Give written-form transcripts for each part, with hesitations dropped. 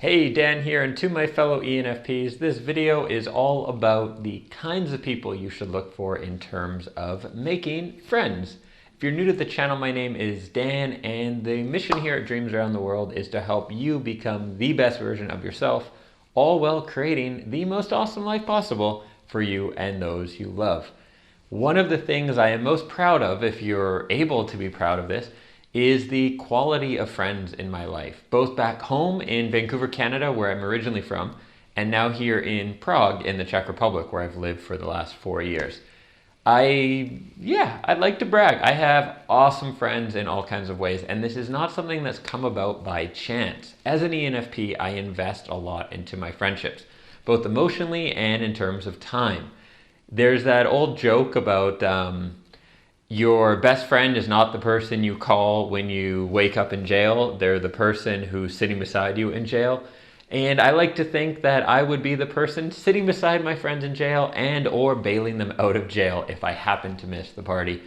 Hey, Dan here, and to my fellow ENFPs, this video is all about the kinds of people you should look for in terms of making friends. If you're new to the channel, my name is Dan, and the mission here at Dreams Around the World is to help you become the best version of yourself, all while creating the most awesome life possible for you and those you love. One of the things I am most proud of, if you're able to be proud of this, is the quality of friends in my life, both back home in Vancouver, Canada, where I'm originally from, and now here in Prague in the Czech Republic, where I've lived for the last 4 years. I'd like to brag. I have awesome friends in all kinds of ways, and this is not something that's come about by chance. As an ENFP, I invest a lot into my friendships, both emotionally and in terms of time. There's that old joke about your best friend is not the person you call when you wake up in jail. They're the person who's sitting beside you in jail. And I like to think that I would be the person sitting beside my friends in jail and or bailing them out of jail if I happen to miss the party.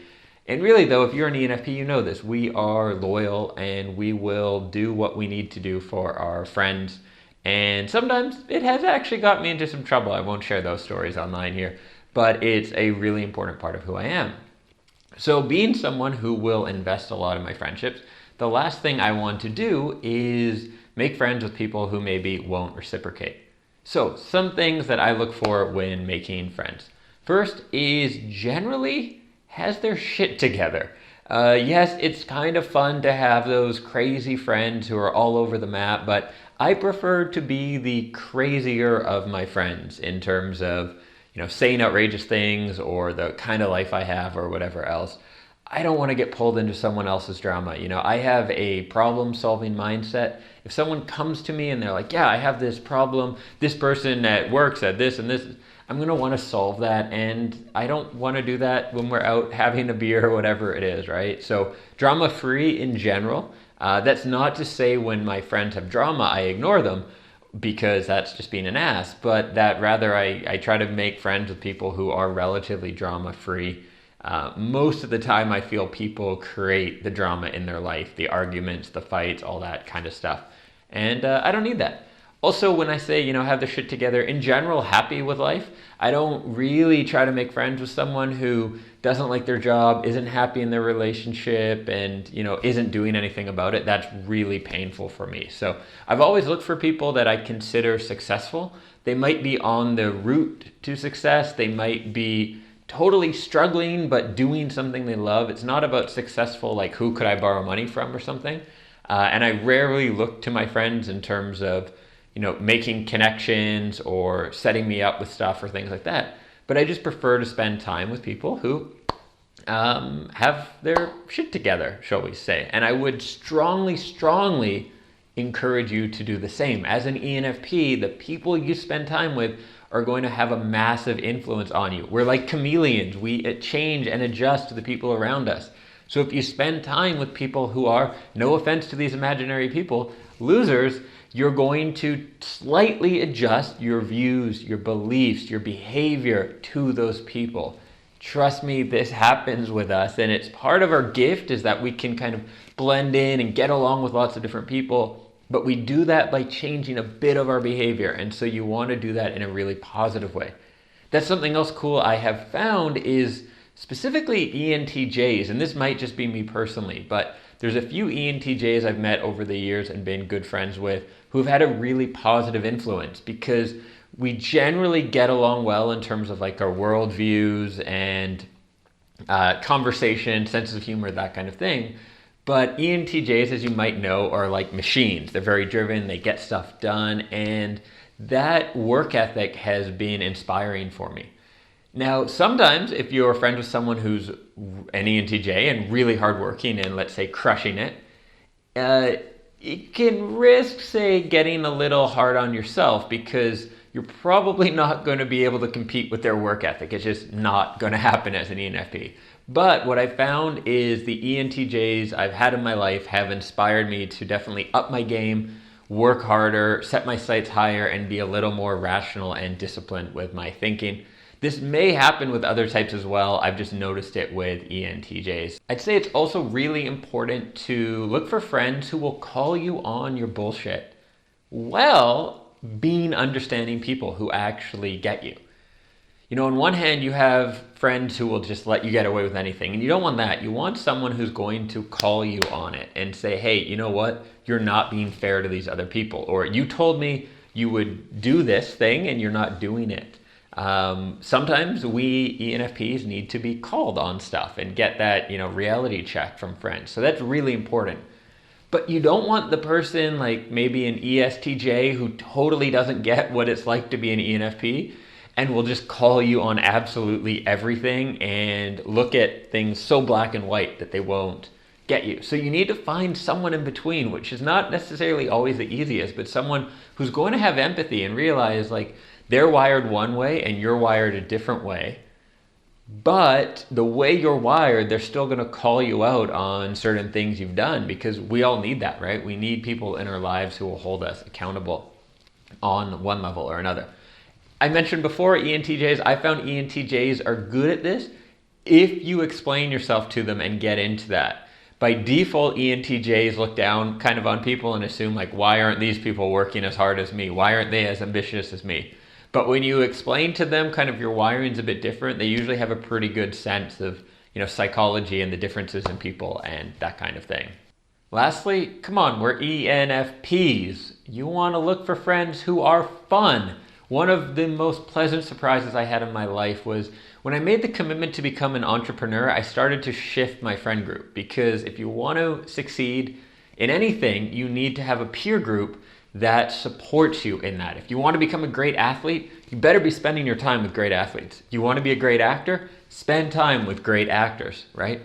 And really though, if you're an ENFP, you know this. We are loyal and we will do what we need to do for our friends. And sometimes it has actually got me into some trouble. I won't share those stories online here, but it's a really important part of who I am. So being someone who will invest a lot in my friendships, the last thing I want to do is make friends with people who maybe won't reciprocate. So some things that I look for when making friends. First is generally has their shit together. Yes, it's kind of fun to have those crazy friends who are all over the map, but I prefer to be the crazier of my friends in terms of saying outrageous things or the kind of life I have or whatever else. I don't want to get pulled into someone else's drama. I have a problem-solving mindset. If someone comes to me and they're like, yeah, I have this problem, this person at work said this and this, I'm going to want to solve that, and I don't want to do that when we're out having a beer or whatever it is, right? So drama-free in general. That's not to say when my friends have drama, I ignore them, because that's just being an ass, but that rather I try to make friends with people who are relatively drama-free. Most of the time I feel people create the drama in their life, the arguments, the fights, all that kind of stuff. And I don't need that. Also, when I say, have their shit together, in general, happy with life, I don't really try to make friends with someone who doesn't like their job, isn't happy in their relationship, and, isn't doing anything about it. That's really painful for me. So I've always looked for people that I consider successful. They might be on the route to success. They might be totally struggling, but doing something they love. It's not about successful, like who could I borrow money from or something. And I rarely look to my friends in terms of making connections or setting me up with stuff or things like that. But I just prefer to spend time with people who have their shit together, shall we say. And I would strongly encourage you to do the same. As an ENFP, the people you spend time with are going to have a massive influence on you. We're like chameleons. We change and adjust to the people around us. So if you spend time with people who are, no offense to these imaginary people, losers, you're going to slightly adjust your views, your beliefs, your behavior to those people. Trust me, this happens with us, and it's part of our gift is that we can kind of blend in and get along with lots of different people, but we do that by changing a bit of our behavior, and so you want to do that in a really positive way. That's something else cool I have found is specifically ENTJs, and this might just be me personally, but there's a few ENTJs I've met over the years and been good friends with who've had a really positive influence because we generally get along well in terms of like our worldviews and conversation, sense of humor, that kind of thing. But ENTJs, as you might know, are like machines. They're very driven, they get stuff done, and that work ethic has been inspiring for me. Now, sometimes if you're a friend with someone who's an ENTJ and really hardworking and let's say crushing it, it can risk, say, getting a little hard on yourself because you're probably not going to be able to compete with their work ethic. It's just not going to happen as an ENFP. But what I found is the ENTJs I've had in my life have inspired me to definitely up my game, work harder, set my sights higher, and be a little more rational and disciplined with my thinking. This may happen with other types as well. I've just noticed it with ENTJs. I'd say it's also really important to look for friends who will call you on your bullshit. Well, being understanding people who actually get you. You know, on one hand, you have friends who will just let you get away with anything, and you don't want that. You want someone who's going to call you on it and say, hey, you know what? You're not being fair to these other people. Or you told me you would do this thing and you're not doing it. Sometimes we ENFPs need to be called on stuff and get that, reality check from friends. So that's really important. But you don't want the person like maybe an ESTJ who totally doesn't get what it's like to be an ENFP and will just call you on absolutely everything and look at things so black and white that they won't get you. So you need to find someone in between, which is not necessarily always the easiest, but someone who's going to have empathy and realize like they're wired one way and you're wired a different way. But the way you're wired, they're still going to call you out on certain things you've done, because we all need that, right? We need people in our lives who will hold us accountable on one level or another. I mentioned before ENTJs. I found ENTJs are good at this if you explain yourself to them and get into that. By default, ENTJs look down kind of on people and assume like, why aren't these people working as hard as me? Why aren't they as ambitious as me? But when you explain to them kind of your wiring's a bit different, they usually have a pretty good sense of, psychology and the differences in people and that kind of thing. Lastly, come on, we're ENFPs. You want to look for friends who are fun. One of the most pleasant surprises I had in my life was when I made the commitment to become an entrepreneur, I started to shift my friend group, because if you want to succeed in anything, you need to have a peer group that supports you in that. If you want to become a great athlete, you better be spending your time with great athletes. If you want to be a great actor, spend time with great actors, right?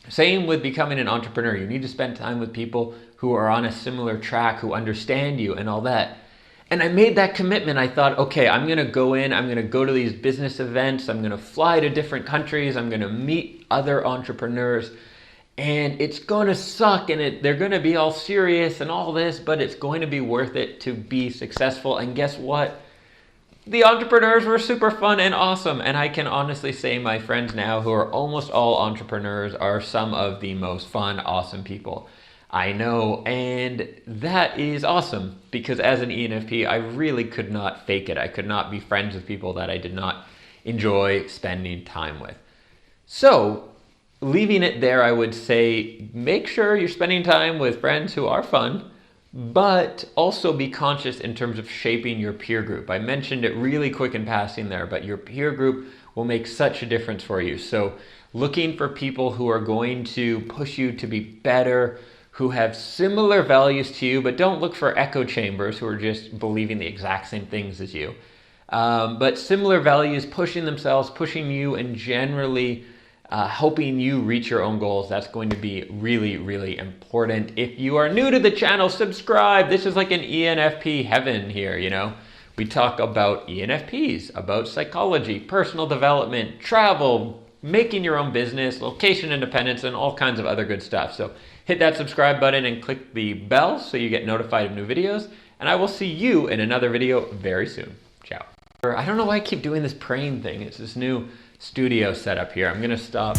Same with becoming an entrepreneur. You need to spend time with people who are on a similar track, who understand you and all that. And I made that commitment. I thought, okay, I'm going to go in, I'm going to go to these business events, I'm going to fly to different countries, I'm going to meet other entrepreneurs. And it's going to suck and they're going to be all serious and all this, but it's going to be worth it to be successful. And guess what? The entrepreneurs were super fun and awesome. And I can honestly say my friends now, who are almost all entrepreneurs, are some of the most fun, awesome people I know. And that is awesome, because as an ENFP, I really could not fake it. I could not be friends with people that I did not enjoy spending time with. So, leaving it there, I would say make sure you're spending time with friends who are fun, but also be conscious in terms of shaping your peer group. I mentioned it really quick in passing there, but your peer group will make such a difference for you. So looking for people who are going to push you to be better, who have similar values to you, but don't look for echo chambers who are just believing the exact same things as you. But similar values, pushing themselves, pushing you, and generally helping you reach your own goals. That's going to be really, really important. If you are new to the channel, subscribe. This is like an ENFP heaven here, We talk about ENFPs, about psychology, personal development, travel, making your own business, location independence, and all kinds of other good stuff. So hit that subscribe button and click the bell so you get notified of new videos. And I will see you in another video very soon. Ciao. I don't know why I keep doing this praying thing. It's this new studio setup here. I'm gonna stop.